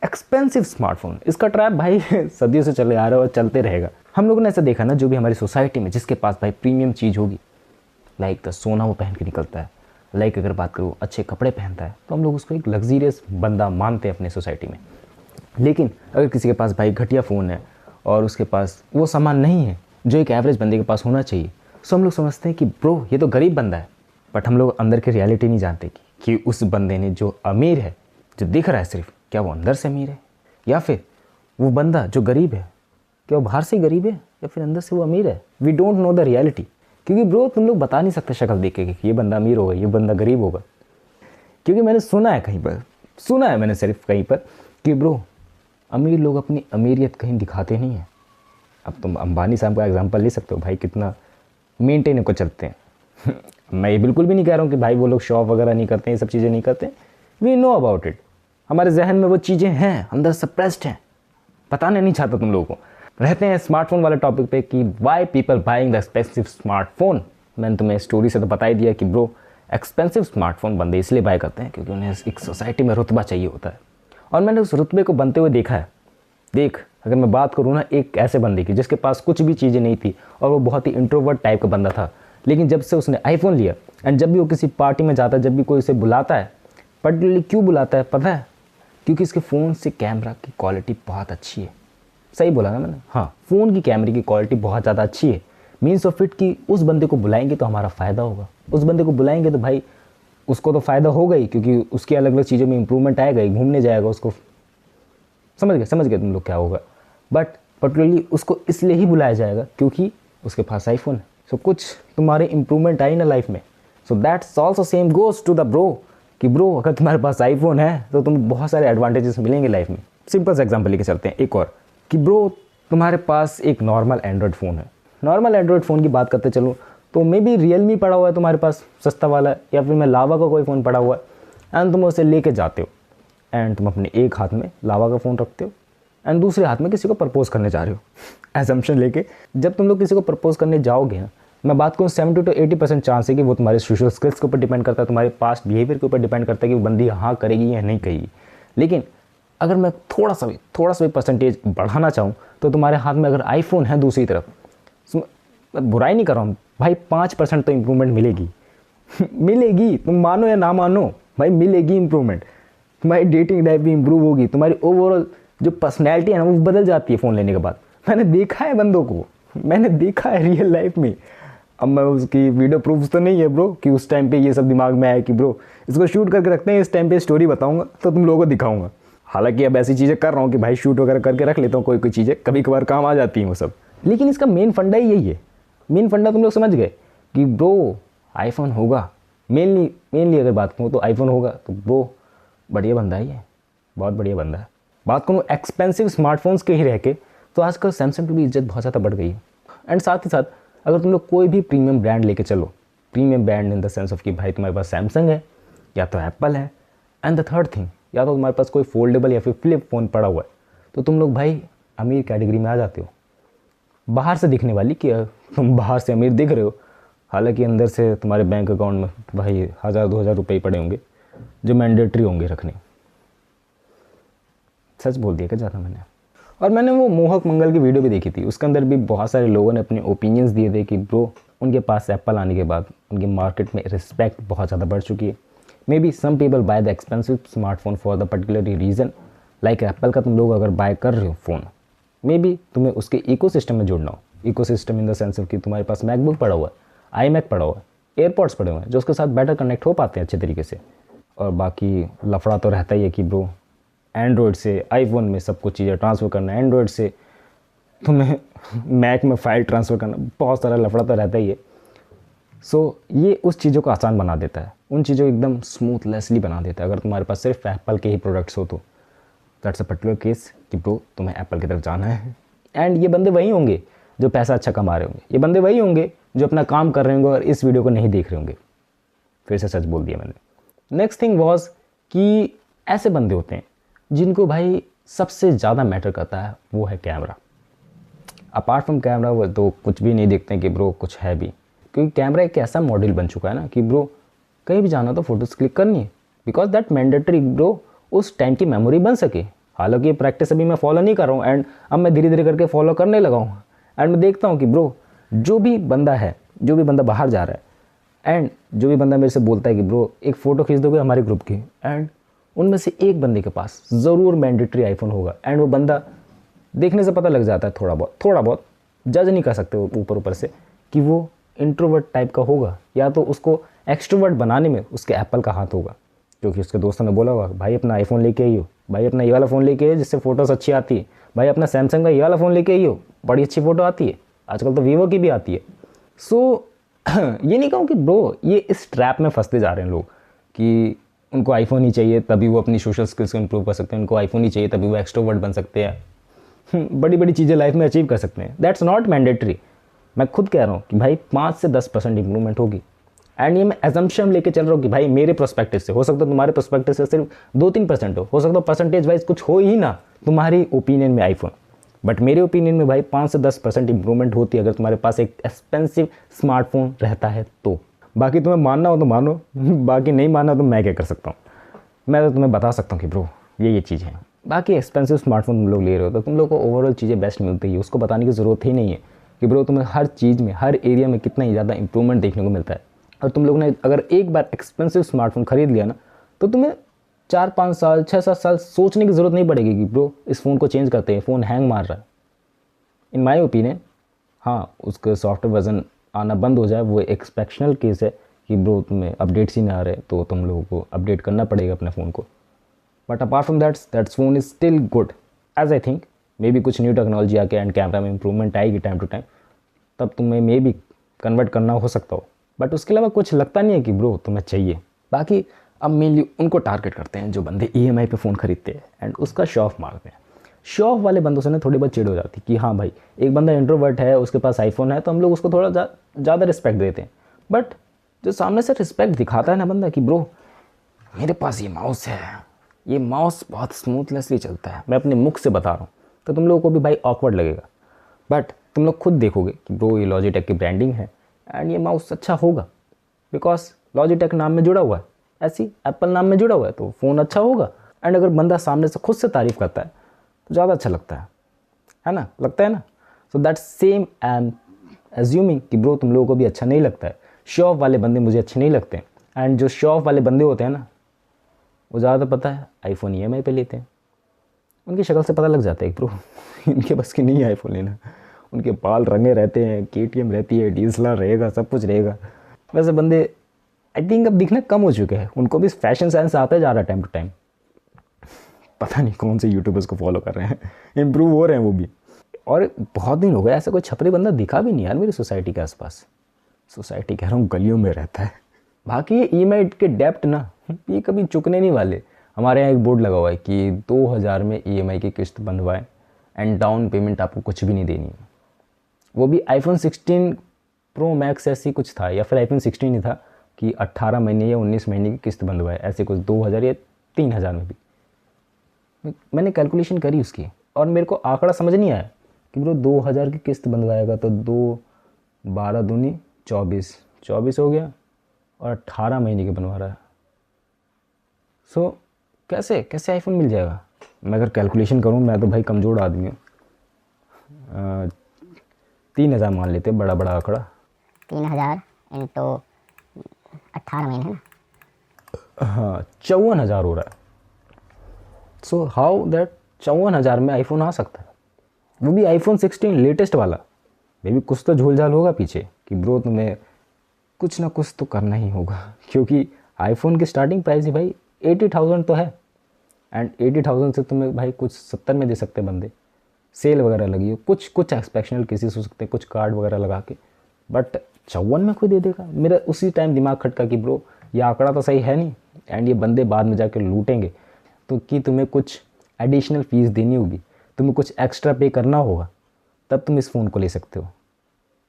Expensive smartphone, इसका trap भाई सदियों से चले आ रहा है और चलते रहेगा। हम लोगों ने ऐसा देखा ना, जो भी हमारी सोसाइटी में जिसके पास भाई प्रीमियम चीज़ होगी, लाइक सोना वो पहन के निकलता है, लाइक अगर बात करूँ अच्छे कपड़े पहनता है, तो हम लोग उसको एक लग्जीरियस बंदा मानते हैं अपने सोसाइटी में। लेकिन अगर किसी के पास भाई घटिया फ़ोन है और उसके पास वो सामान नहीं है जो एक एवरेज बंदे के पास होना चाहिए, तो हम लोग समझते हैं कि ब्रो ये तो गरीब बंदा है। बट हम लोग अंदर की रियलिटी नहीं जानते कि उस बंदे ने जो अमीर है, जो दिख रहा है सिर्फ, क्या वो अंदर से अमीर है, या फिर वो बंदा जो गरीब है, क्या वो बाहर से गरीब है, या फिर अंदर से वो अमीर है। We don't know the reality, क्योंकि ब्रो तुम लोग बता नहीं सकते शक्ल देख के कि ये बंदा अमीर होगा, ये बंदा गरीब होगा। क्योंकि मैंने सुना है कहीं पर, सुना है मैंने सिर्फ कहीं पर कि ब्रो अमीर लोग अपनी अमीरियत कहीं दिखाते नहीं हैं। अब तुम अंबानी साहब का एग्जांपल ले सकते हो, भाई कितना मेंटेन को चलते हैं। मैं ये बिल्कुल भी नहीं कह रहा हूँ कि भाई वो लोग शॉप वगैरह नहीं करते हैं, ये सब चीज़ें नहीं करते। वी नो अबाउट इट, हमारे जहन में वो चीज़ें हैं, अंदर सप्रेस्ड हैं, बताने नहीं चाहता तुम लोगों को। रहते हैं स्मार्टफोन वाले टॉपिक पे कि why people buying the expensive smartphone. मैंने तुम्हें स्टोरी से तो बता ही दिया कि ब्रो एक्सपेंसिव स्मार्टफोन बंदे इसलिए बाय करते हैं क्योंकि उन्हें एक सोसाइटी में रुतबा चाहिए होता है, और मैंने उस रुतबे को बनते हुए देखा है। देख, अगर मैं बात करूँ ना एक ऐसे बंदे की जिसके पास कुछ भी चीज़ें नहीं थी और वो बहुत ही इंट्रोवर्ट टाइप का बंदा था, लेकिन जब से उसने आईफोन लिया एंड जब भी वो किसी पार्टी में जाता है, जब भी कोई उसे बुलाता है, पर्टिकुलरली क्यों बुलाता है पता है? क्योंकि इसके फ़ोन से कैमरा की क्वालिटी बहुत अच्छी है। सही बोला ना मैंने? हाँ, फ़ोन की कैमरे की क्वालिटी बहुत ज़्यादा अच्छी है। मीन्स ऑफ इट कि उस बंदे को बुलाएंगे तो हमारा फ़ायदा होगा, उस बंदे को बुलाएंगे तो भाई उसको तो फ़ायदा होगा ही, क्योंकि उसकी अलग अलग चीज़ों में इंप्रूवमेंट आएगा ही, घूमने जाएगा, उसको समझ गए तुम लोग क्या होगा। बट पर्टिकुलरली उसको इसलिए ही बुलाया जाएगा क्योंकि उसके पास आईफोन है। सो कुछ तुम्हारे इंप्रूवमेंट आई ना लाइफ में। So that's also same goes to the bro कि ब्रो अगर तुम्हारे पास आईफोन है तो तुम्हें बहुत सारे एडवांटेजेस मिलेंगे लाइफ में। सिंपल सा एग्जांपल लेके चलते हैं एक और, कि ब्रो तुम्हारे पास एक नॉर्मल एंड्रॉयड फ़ोन है। नॉर्मल एंड्रॉयड फ़ोन की बात करते चलो तो मे बी रियलमी पड़ा हुआ है तुम्हारे पास सस्ता वाला, या फिर मैं लावा का कोई फ़ोन पड़ा हुआ है, एंड तुम उसे लेके जाते हो एंड तुम अपने एक हाथ में लावा का फ़ोन रखते हो एंड दूसरे हाथ में किसी को प्रपोज करने जा रहे हो। एजम्पशन लेके जब तुम लोग किसी को प्रपोज करने जाओगे ना, मैं बात करूँ 70 to 80% चांस है कि वो तुम्हारे सोशल स्किल्स के ऊपर डिपेंड करता है, तुम्हारे पास्ट बिहेवियर के ऊपर डिपेंड करता है कि वो बंदी हाँ करेगी या नहीं करेगी। लेकिन अगर मैं थोड़ा सा भी परसेंटेज बढ़ाना चाहूँ तो तुम्हारे हाथ में अगर आईफोन है दूसरी तरफ, मैं बुराई नहीं कर रहा हूँ भाई, 5% तो इम्प्रूवमेंट मिलेगी। मिलेगी, तुम मानो या ना मानो भाई, मिलेगी इम्प्रूवमेंट। तुम्हारी डेटिंग लाइफ भी इम्प्रूव होगी, तुम्हारी ओवरऑल जो पर्सनैलिटी है ना वो बदल जाती है फ़ोन लेने के बाद। मैंने देखा है बंदों को, मैंने देखा है रियल लाइफ में। अब मैं उसकी वीडियो प्रूफ्स तो नहीं है ब्रो कि उस टाइम पे ये सब दिमाग में आया कि ब्रो इसको शूट करके रखते हैं, इस टाइम पे स्टोरी बताऊंगा तो तुम लोगों को दिखाऊंगा। हालांकि अब ऐसी चीज़ें कर रहा हूँ कि भाई शूट वगैरह करके रख लेता हूँ, कोई चीज़ें कभी कभार काम आ जाती हैं वो सब। लेकिन इसका मेन फंडा ही यही है, मेन फंडा तुम लोग समझ गए कि ब्रो आईफोन होगा, मेनली अगर बात करूँ तो आईफोन होगा तो ब्रो बढ़िया बंदा ही है, बहुत बढ़िया बंदा है। बात करूँ एक्सपेंसिव स्मार्टफोन्स के ही रह के, तो आजकल सैमसंग की भी इज्जत बहुत ज़्यादा बढ़ गई है। एंड साथ ही साथ अगर तुम लोग कोई भी प्रीमियम ब्रांड लेके चलो, premium brand in the sense of कि भाई तुम्हारे पास सैमसंग है या तो एप्पल है, एंड द थर्ड थिंग या तो तुम्हारे पास कोई फोल्डेबल या फिर फ्लिप फ़ोन पड़ा हुआ है, तो तुम लोग भाई अमीर कैटेगरी में आ जाते हो। बाहर से दिखने वाली कि तुम बाहर से अमीर दिख रहे हो, हालांकि अंदर से तुम्हारे बैंक अकाउंट में भाई 1000-2000 रुपये ही पड़े होंगे जो मैंडेटरी होंगे रखने। सच बोल दिया क्या ज़्यादा मैंने? और मैंने वो मोहक मंगल की वीडियो भी देखी थी, उसके अंदर भी बहुत सारे लोगों ने अपने ओपिनियंस दिए थे कि ब्रो उनके पास एप्पल आने के बाद उनके मार्केट में रिस्पेक्ट बहुत ज़्यादा बढ़ चुकी है। Maybe some people buy the expensive smartphone for the particular reason, like Apple का तुम लोग अगर बाय कर रहे हो फ़ोन, मे बी तुम्हें उसके इकोसिस्टम में जुड़ना हो। Ecosystem in the sense of कि तुम्हारे पास मैकबुक पड़ा हुआ है, आईमैक पड़ा हुआ है, एयरपॉड्स पड़े हुए हैं जो उसके साथ बेटर कनेक्ट हो पाते हैं अच्छे तरीके से। और बाकी लफड़ा तो रहता ही है कि ब्रो एंड्रॉयड से आईफोन में सब कुछ चीज़ें ट्रांसफ़र करना, एंड्रॉयड से तुम्हें मैक में फ़ाइल ट्रांसफ़र करना, बहुत सारा लफड़ा तो रहता ही है। सो ये उस चीज़ों को आसान बना देता है, उन चीज़ों को एकदम स्मूथलेसली बना देता है अगर तुम्हारे पास सिर्फ एप्पल के ही प्रोडक्ट्स हो तो। दैट्स अ पर्टिकुलर केस कि ब्रो तुम्हें एप्पल की तरफ जाना है। एंड ये बंदे वही होंगे जो पैसा अच्छा कमा रहे होंगे, ये बंदे वही होंगे जो अपना काम कर रहे होंगे और इस वीडियो को नहीं देख रहे होंगे। फिर से सच बोल दिया मैंने। नेक्स्ट थिंग वॉज कि ऐसे बंदे होते हैं जिनको भाई सबसे ज़्यादा मैटर करता है वो है कैमरा। अपार्ट फ्रॉम कैमरा वो तो कुछ भी नहीं देखते हैं कि ब्रो कुछ है भी, क्योंकि कैमरा एक ऐसा मॉडल बन चुका है ना कि ब्रो कहीं भी जाना तो फोटोज़ क्लिक करनी है, बिकॉज दैट मैंडेटरी ब्रो उस टाइम की मेमोरी बन सके। हालांकि ये प्रैक्टिस अभी मैं फॉलो नहीं कर रहा हूँ, एंड अब मैं धीरे धीरे करके फॉलो करने लगा हूँ। एंड मैं देखता हूँ कि ब्रो जो भी बंदा है, जो भी बंदा बाहर जा रहा है, एंड जो भी बंदा मेरे से बोलता है कि ब्रो एक फ़ोटो खींच दोगे हमारे ग्रुप की, एंड उनमें से एक बंदे के पास ज़रूर मैंडेटरी आईफोन होगा। एंड वो बंदा देखने से पता लग जाता है थोड़ा बहुत जज नहीं कर सकते ऊपर ऊपर से कि वो इंट्रोवर्ट टाइप का होगा या तो उसको एक्सट्रोवर्ट बनाने में उसके एप्पल का हाथ होगा, क्योंकि उसके दोस्तों ने बोला होगा भाई अपना आईफोन लेके आइयो, भाई अपना ये वाला फ़ोन लेके आइयो जिससे फ़ोटोज़ अच्छी आती है, भाई अपना सैमसंग का ये वाला फ़ोन लेके आइयो बड़ी अच्छी फ़ोटो आती है, आजकल तो वीवो की भी आती है। सो ये नहीं कहूँ कि ब्रो ये इस ट्रैप में फंसते जा रहे हैं लोग कि उनको आईफोन ही चाहिए तभी वो अपनी सोशल स्किल्स को इंप्रूव कर सकते हैं, उनको आईफोन ही चाहिए तभी वो एक्सट्रोवर्ट बन सकते हैं, बड़ी बड़ी चीज़ें लाइफ में अचीव कर सकते हैं। That's not mandatory. मैं खुद कह रहा हूँ कि भाई 5 से 10% इंप्रूवमेंट होगी। एंड ये मैं एजम्पशन लेके चल रहा हूँ कि भाई मेरे प्रोस्पेक्टिव से, हो सकता है तुम्हारे प्रोस्पेक्टिव से सिर्फ 2-3% हो सकता है परसेंटेज वाइज कुछ हो ही ना तुम्हारी ओपिनियन में आईफोन, बट मेरे ओपिनियन में भाई 5 से 10% इंप्रूवमेंट होती है अगर तुम्हारे पास एक एक्सपेंसिव स्मार्टफोन रहता है तो। बाकी तुम्हें मानना हो तो मानो, बाकी नहीं मानना तो मैं क्या कर सकता हूँ। मैं तो तुम्हें बता सकता हूँ कि ब्रो ये चीज़ है। बाकी एक्सपेंसिव स्मार्टफोन तुम लोग ले रहे हो तो तुम लोग को ओवरऑल चीज़ें बेस्ट मिलती है, उसको बताने की ज़रूरत ही नहीं है कि ब्रो तुम्हें हर चीज़ में हर एरिया में कितना ही ज़्यादा इंप्रूवमेंट देखने को मिलता है। और तुम लोग ने अगर एक बार एक्सपेंसिव स्मार्टफोन खरीद लिया ना तो तुम्हें 4-5 साल 6-7 साल सोचने की ज़रूरत नहीं पड़ेगी कि ब्रो इस फ़ोन को चेंज करते हैं, फ़ोन हैंग मार रहा है। इन माई ओपिनियन हाँ उसके सॉफ्टवेयर वर्जन आना बंद हो जाए वो एक्सेप्शनल केस है कि ब्रो तुम्हें अपडेट्स ही ना आ रहे तो तुम लोगों को अपडेट करना पड़ेगा अपने फ़ोन को। But apart from that's phone is still good as I think. Maybe कुछ न्यू टेक्नोलॉजी आके एंड कैमरा में इंप्रूवमेंट आएगी टाइम टू टाइम, तब तुम्हें मे बी कन्वर्ट करना हो सकता हो, बट उसके अलावा कुछ लगता नहीं है कि ब्रो तुम्हें चाहिए। बाकी अब मेनली उनको टारगेट करते हैं जो बंदे EMI पे फ़ोन खरीदते हैं एंड उसका शो ऑफ मारते हैं। शो ऑफ वाले बंदों से ना थोड़ी बहुत चिढ़ हो जाती कि हाँ भाई एक बंदा इंट्रोवर्ट है उसके पास आईफोन है तो हम लोग उसको थोड़ा ज़्यादा रिस्पेक्ट देते हैं। बट जो सामने से रिस्पेक्ट दिखाता है ना बंदा कि ब्रो मेरे पास ये माउस है, ये माउस बहुत स्मूथलेसली चलता है, मैं अपने मुख से बता रहा हूँ, तो तुम लोगों को भी भाई ऑकवर्ड लगेगा। बट तुम लोग खुद देखोगे कि ब्रो ये लॉजिटेक की ब्रांडिंग है एंड ये माउस अच्छा होगा बिकॉज लॉजिटेक नाम में जुड़ा हुआ है, ऐसी एप्पल नाम में जुड़ा हुआ है तो फ़ोन अच्छा होगा। एंड अगर बंदा सामने से खुद से तारीफ़ करता है तो ज़्यादा अच्छा लगता है ना, लगता है ना। So that same I am assuming कि ब्रो तुम लोगों को भी अच्छा नहीं लगता है। शो ऑफ वाले बंदे मुझे अच्छे नहीं लगते हैं एंड जो शो ऑफ वाले बंदे होते हैं ना वो ज़्यादा पता है आईफोन EMI पे लेते हैं। उनकी शक्ल से पता लग जाता है ब्रो इनके बस की नहीं है आईफोन लेना। उनके बाल रंगे रहते हैं, KTM रहती है, DSLR रहेगा, सब कुछ रहेगा। वैसे बंदे आई थिंक अब दिखना कम हो चुके हैं, उनको भी फैशन सेंस आता जा रहा है टाइम टू टाइम। पता नहीं कौन से यूट्यूबर्स को फॉलो कर रहे हैं, इम्प्रूव हो रहे हैं वो भी। और बहुत दिन हो गए ऐसा कोई छपरी बंदा दिखा भी नहीं यार मेरी सोसाइटी के आसपास। सोसाइटी कह रहा हूँ गलियों में रहता है। बाकी ये EMI के डेप्ट ना ये कभी चुकने नहीं वाले। हमारे यहाँ एक बोर्ड लगा हुआ है कि 2000 में EMI की किस्त बंधवाएं एंड डाउन पेमेंट आपको कुछ भी नहीं देनी है। वो भी iPhone 16 Pro Max ऐसी कुछ था या फिर iPhone 16 ही था कि 18 महीने या 19 महीने की किस्त बंधवाए, ऐसे कुछ 2000 या 3000 में भी। मैंने कैलकुलेशन करी उसकी और मेरे को आंकड़ा समझ नहीं आया कि ब्रो 2000 की किस्त बंधवाएगा तो 12 दूनी 24 हो गया और 18 महीने के बनवा रहा है। सो कैसे आईफोन मिल जाएगा। मैं अगर कैलकुलेशन करूँ, मैं तो भाई कमज़ोर आदमी हूँ, 3000 मान लेते बड़ा बड़ा आंकड़ा। 3000 इंटू 18 महीने ना, हाँ 54,000 हो रहा है। सो हाउ दैट 54,000 में आईफोन आ सकता है, वो भी iPhone 16 लेटेस्ट वाला। मे भी कुछ तो झोल झाल होगा पीछे कि ब्रो तुम्हें कुछ ना कुछ तो करना ही होगा, क्योंकि आईफोन की स्टार्टिंग प्राइस ही भाई 80,000 तो है। एंड 80,000 से तुम्हें भाई कुछ 70 में दे सकते बंदे, सेल वगैरह लगी हो, कुछ एक्सपेक्शनल केसेस हो सकते हैं, कुछ कार्ड वगैरह लगा के। बट 54 में कोई दे देगा। मेरा उसी टाइम दिमाग खटका कि ब्रो ये आंकड़ा तो सही है नहीं एंड ये बंदे बाद में जाकर लूटेंगे तो कि तुम्हें कुछ एडिशनल फीस देनी होगी, तुम्हें कुछ एक्स्ट्रा पे करना होगा, तब तुम इस फ़ोन को ले सकते हो।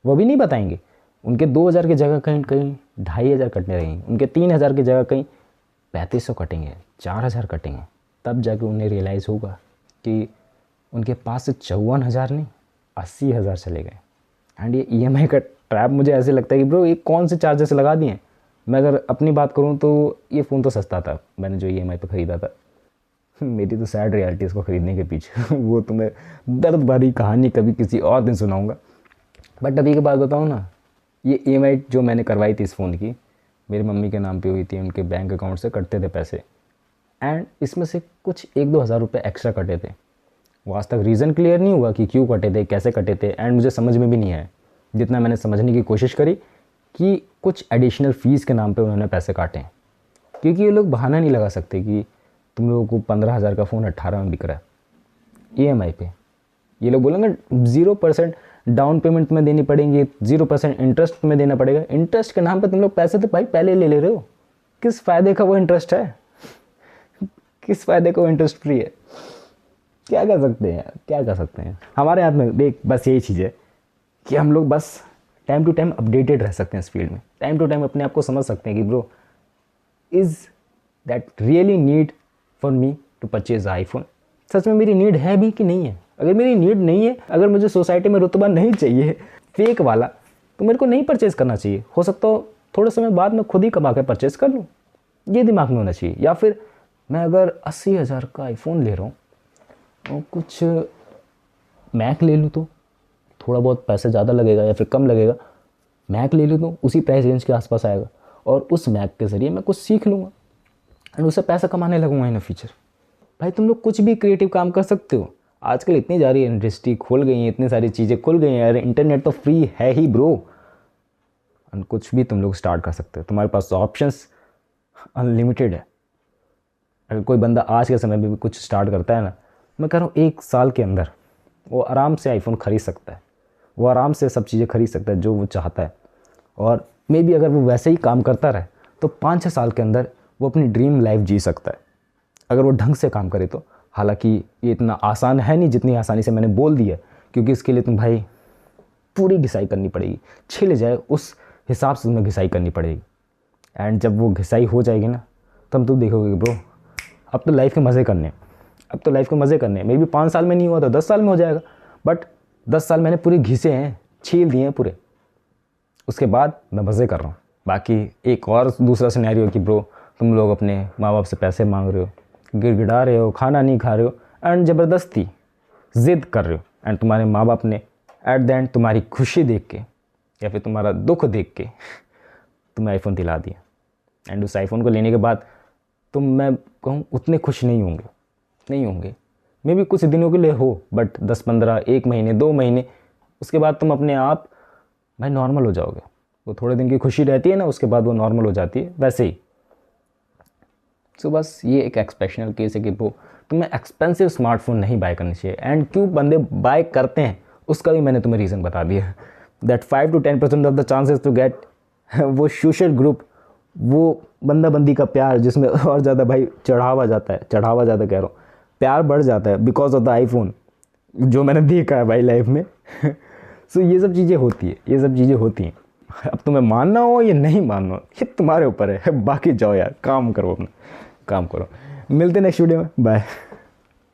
वो भी नहीं बताएंगे। उनके 2000 की जगह कहीं 2500 कटने रहेंगे, उनके 3000 की जगह कहीं 3500 कटेंगे, 4000 कटेंगे। तब जाके उन्हें रियलाइज़ होगा कि उनके पास से 54,000 नहीं 80,000 चले गए। एंड ये EMI का ट्रैप मुझे ऐसे लगता है कि ब्रो ये कौन से चार्जेस लगा दिए हैं। मैं अगर अपनी बात करूँ तो ये फ़ोन तो सस्ता था, मैंने जो EMI पे ख़रीदा था मेरी तो सैड रियलिटी इसको ख़रीदने के पीछे वो तुम्हें दर्द भरी कहानी कभी किसी और दिन सुनाऊंगा। बट अभी के बाद बताऊँ ना, ये EMI जो मैंने करवाई थी इस फ़ोन की, मेरी मम्मी के नाम पे हुई थी, उनके बैंक अकाउंट से कटते थे पैसे, एंड इसमें से कुछ 1-2 हज़ार रुपये एक्स्ट्रा कटे थे। वो आज तक रीज़न क्लियर नहीं हुआ कि क्यों कटे थे, कैसे कटे थे, एंड मुझे समझ में भी नहीं आया। जितना मैंने समझने की कोशिश करी कि कुछ एडिशनल फ़ीस के नाम पे उन्होंने पैसे काटे हैं, क्योंकि ये लोग बहाना नहीं लगा सकते कि तुम लोगों को 15,000 का फ़ोन 18 में बिक रहा है EMI पे। ये लोग बोलेंगे 0% डाउन पेमेंट में देनी पड़ेंगी, 0% इंटरेस्ट में देना पड़ेगा। इंटरेस्ट के नाम पे तुम लोग पैसे तो भाई पहले ले रहे हो, किस फ़ायदे का वो इंटरेस्ट है? किस फ़ायदे का वो इंटरेस्ट फ्री है? क्या कर सकते हैं, क्या कर सकते हैं? हमारे हाथ में देख बस यही चीज़ है कि हम लोग बस टाइम टू टाइम अपडेटेड रह सकते हैं इस फील्ड में, टाइम टू टाइम अपने आप को समझ सकते हैं कि bro is that really need for me to purchase iPhone. सच में मेरी नीड है भी कि नहीं है? अगर मेरी नीड नहीं है, अगर मुझे सोसाइटी में रुतबा नहीं चाहिए फेक वाला, तो मेरे को नहीं परचेज़ करना चाहिए। हो सकता हो थोड़े समय बाद मैं खुद ही कमा के परचेज़ कर लूँ, ये दिमाग में होना चाहिए। या फिर मैं अगर 80,000 का आईफोन ले रहा हूँ और कुछ मैक ले लूँ, तो थोड़ा बहुत पैसा ज़्यादा लगेगा या फिर कम लगेगा, मैक ले लूँ तो उसी प्राइस रेंज के आसपास आएगा, और उस मैक के ज़रिए मैं कुछ सीख लूँगा एंड उससे पैसा कमाने लगूंगा इन फ्यूचर। भाई तुम लोग कुछ भी क्रिएटिव काम कर सकते हो। आजकल इतनी सारी इंडस्ट्री खुल गई हैं, इतनी सारी चीज़ें खुल गई हैं यार, इंटरनेट तो फ्री है ही ब्रो, एंड कुछ भी तुम लोग स्टार्ट कर सकते हो। तुम्हारे पास ऑप्शंस अनलिमिटेड है। अगर कोई बंदा आज के समय में भी कुछ स्टार्ट करता है ना, मैं कह रहा हूँ 1 साल के अंदर वो आराम से आईफोन ख़रीद सकता है, वो आराम से सब चीज़ें खरीद सकता है जो वो चाहता है। और मे बी अगर वो वैसे ही काम करता रहे तो 5-6 साल के अंदर वो अपनी ड्रीम लाइफ जी सकता है, अगर वो ढंग से काम करे तो। हालांकि ये इतना आसान है नहीं जितनी आसानी से मैंने बोल दिया, क्योंकि इसके लिए तुम भाई पूरी घिसाई करनी पड़ेगी, छिल जाए उस हिसाब से तुम्हें घिसाई करनी पड़ेगी। एंड जब वो घिसाई हो जाएगी ना, तब तुम देखोगे ब्रो अब तो लाइफ के मज़े करने, अब तो लाइफ के मज़े करने। मे बी 5 साल में नहीं हुआ तो 10 साल में हो जाएगा, बट 10 साल मैंने पूरे घिसे हैं, छील दिए हैं पूरे, उसके बाद मैं मज़े कर रहा हूँ। बाकी एक और दूसरा सिनेरियो कि ब्रो तुम लोग अपने माँ बाप से पैसे मांग रहे हो, गिड़गिड़ा रहे हो, खाना नहीं खा रहे हो, एंड ज़बरदस्ती ज़िद कर रहे हो, एंड तुम्हारे माँ बाप ने एट द एंड तुम्हारी खुशी देख के या फिर तुम्हारा दुख देख के तुम्हें आईफोन दिला दिया, एंड उस आईफोन को लेने के बाद तुम, मैं कहूँ, उतने खुश नहीं होंगे। मे भी कुछ दिनों के लिए हो, बट 10-15, 1 महीने, 2 महीने, उसके बाद तुम अपने आप भाई नॉर्मल हो जाओगे। वो थोड़े दिन की खुशी रहती है ना, उसके बाद वो नॉर्मल हो जाती है वैसे ही। सो बस ये एक एक्सेप्शनल केस है कि वो तुम्हें एक्सपेंसिव स्मार्टफोन नहीं बाय करनी चाहिए। एंड क्यों बंदे बाय करते हैं उसका भी मैंने तुम्हें रीज़न बता दिया, that 5 to 10% of the chances to get वो सोशल ग्रुप, वो बंदा बंदी का प्यार जिसमें और ज़्यादा भाई चढ़ावा ज़्यादा कह रहा हूँ, प्यार बढ़ जाता है बिकॉज ऑफ द आईफोन, जो मैंने देखा है भाई लाइफ में। सो ये सब चीज़ें होती हैं, अब तुम्हें मानना हो या नहीं मानना हो ये तुम्हारे ऊपर है, बाकी जाओ यार काम करो, अपना काम करो। मिलते हैं नेक्स्ट वीडियो में, बाय।